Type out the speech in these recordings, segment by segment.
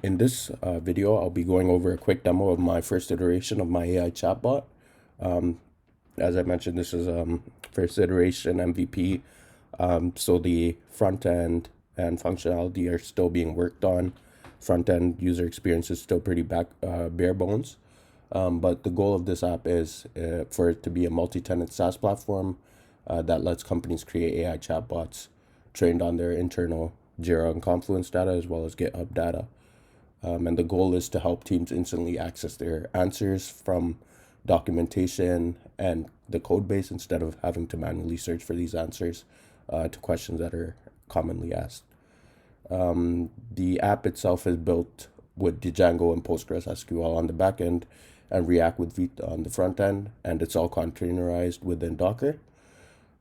In this video, I'll be going over a quick demo of my first iteration of my AI chatbot. Um, as I mentioned, this is first iteration MVP. So the front end and functionality are still being worked on. Front end user experience is still pretty bare bones. But the goal of this app is for it to be a multi-tenant SaaS platform that lets companies create AI chatbots trained on their internal Jira and Confluence data as well as GitHub data. And the goal is to help teams instantly access their answers from documentation and the code base instead of having to manually search for these answers to questions that are commonly asked. The app itself is built with Django and PostgreSQL on the back end and React with Vite on the front end, and it's all containerized within Docker.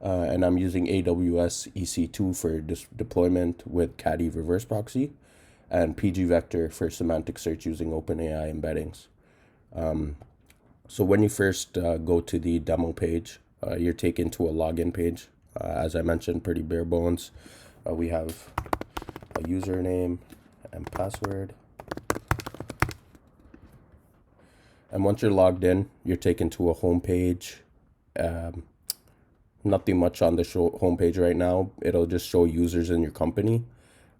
And I'm using AWS EC2 for deployment with Caddy reverse proxy and PG Vector for semantic search using OpenAI embeddings. So when you first go to the demo page, you're taken to a login page. As I mentioned, pretty bare bones. We have a username and password. And once you're logged in, you're taken to a home page. Nothing much on the home page right now. It'll just show users in your company.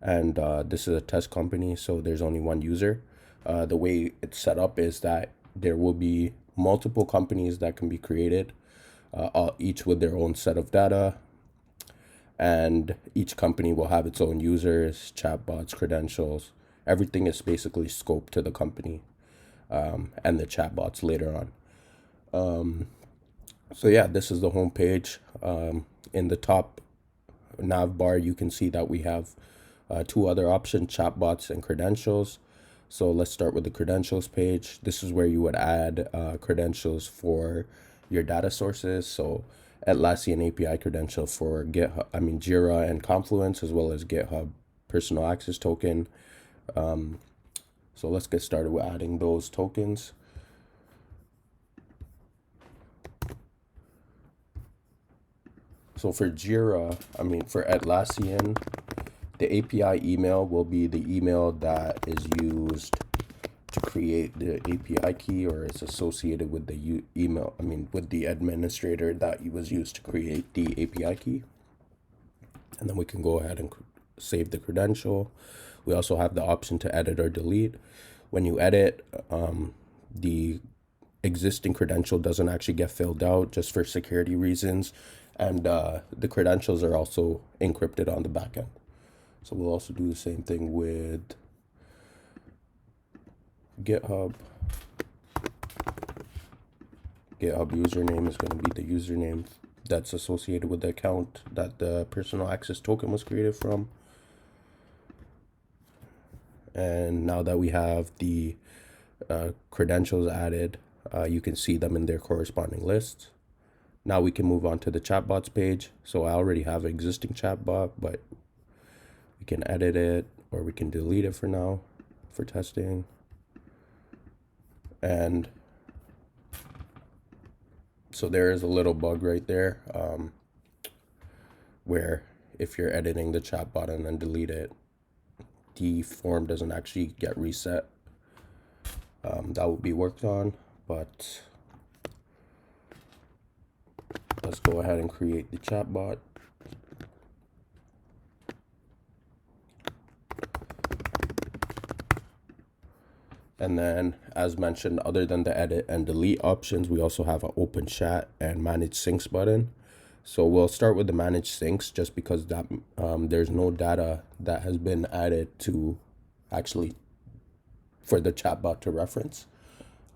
And this is a test company, so there's only one user. The way it's set up is that there will be multiple companies that can be created, each with their own set of data. And each company will have its own users, chatbots, credentials. Everything is basically scoped to the company and the chatbots later on. So yeah, this is the home page. In the top nav bar, you can see that we have two other options, chatbots and credentials. So let's start with the credentials page. This is where you would add credentials for your data sources. So Atlassian API credential for Jira and Confluence, as well as GitHub personal access token. So let's get started with adding those tokens. So for for Atlassian, the API email will be the email that is used to create the API key, or is associated with the with the administrator that was used to create the API key. And then we can go ahead and save the credential. We also have the option to edit or delete. When you edit, the existing credential doesn't actually get filled out just for security reasons. And the credentials are also encrypted on the backend. So we'll also do the same thing with GitHub. GitHub username is going to be the username that's associated with the account that the personal access token was created from. And now that we have the credentials added, you can see them in their corresponding lists. Now we can move on to the chatbots page. So I already have an existing chatbot, but we can edit it or we can delete it for now for testing. And so there is a little bug right there where if you're editing the chatbot and then delete it, the form doesn't actually get reset. That will be worked on, but let's go ahead and create the chatbot. And then, as mentioned, other than the edit and delete options, we also have an open chat and manage syncs button. So we'll start with the manage syncs just because that there's no data that has been added to actually for the chatbot to reference.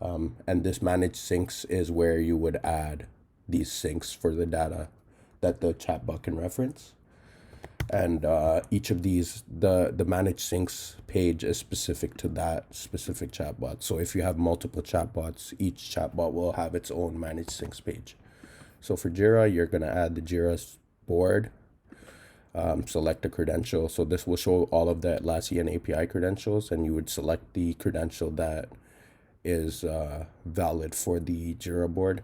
And this manage syncs is where you would add these syncs for the data that the chatbot can reference. And each of these, the manage syncs page is specific to that specific chatbot. So if you have multiple chatbots, each chatbot will have its own manage syncs page. So for Jira, you're going to add the Jira board, select a credential. So this will show all of the Atlassian API credentials, and you would select the credential that is valid for the Jira board.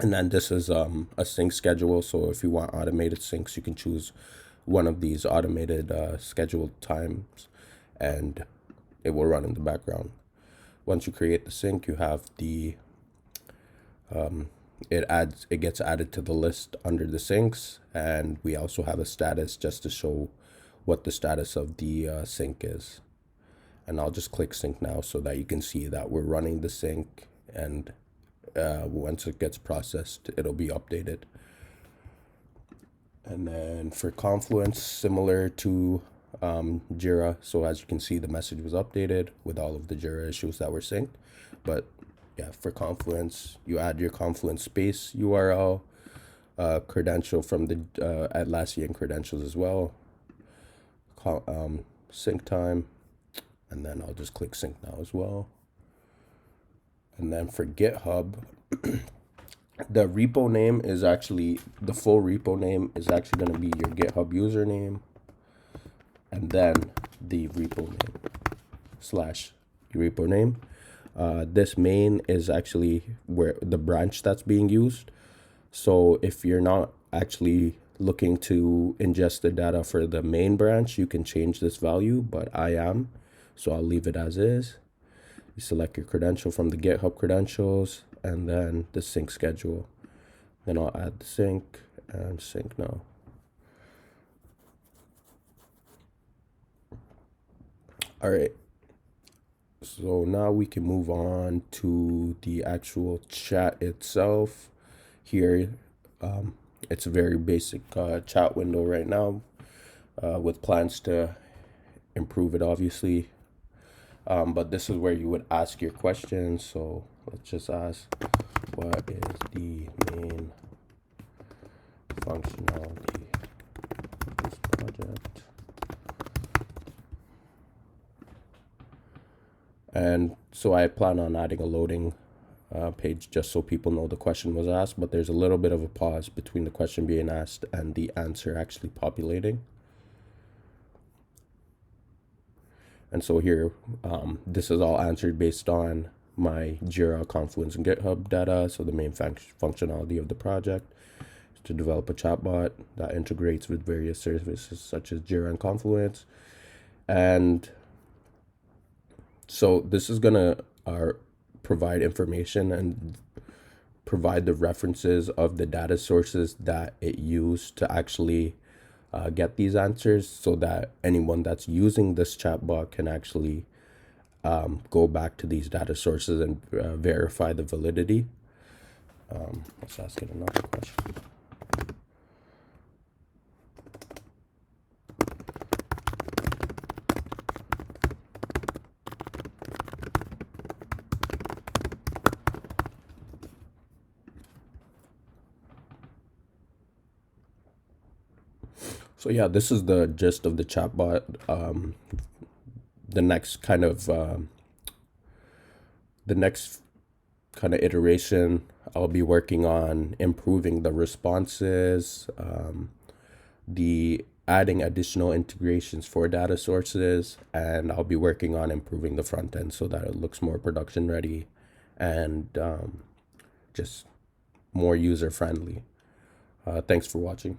And then this is a sync schedule. So if you want automated syncs, you can choose one of these automated scheduled times. And it will run in the background. Once you create the sync, you have the it gets added to the list under the syncs, and we also have a status just to show what the status of the sync is. And I'll just click sync now so that you can see that we're running the sync, and once it gets processed, it'll be updated. And then for Confluence, similar to Jira, so as you can see, the message was updated with all of the Jira issues that were synced. But yeah, for Confluence, you add your Confluence space URL, credential from the Atlassian credentials as well, sync time, and then I'll just click sync now as well. And then for GitHub, the repo name is actually, the full repo name is actually going to be your GitHub username, and then the repo name slash repo name. This main is actually where the branch that's being used. So if you're not actually looking to ingest the data for the main branch, you can change this value, but I am, so I'll leave it as is. You select your credential from the GitHub credentials, and then the sync schedule. Then I'll add the sync and sync now. All right. So now we can move on to the actual chat itself. Here, it's a very basic chat window right now, with plans to improve it, obviously. But this is where you would ask your questions. So let's just ask, what is the main functionality of this project? And so I plan on adding a loading page just so people know the question was asked, but there's a little bit of a pause between the question being asked and the answer actually populating. And so here, this is all answered based on my Jira, Confluence, and GitHub data. So the main functionality of the project is to develop a chatbot that integrates with various services such as Jira and Confluence. And so this is gonna provide information and provide the references of the data sources that it used to actually get these answers, so that anyone that's using this chatbot can actually go back to these data sources and verify the validity. Let's ask it another question. So yeah, this is the gist of the chatbot. The next kind of iteration, I'll be working on improving the responses, the adding additional integrations for data sources, and I'll be working on improving the front end so that it looks more production ready and just more user friendly. Thanks for watching.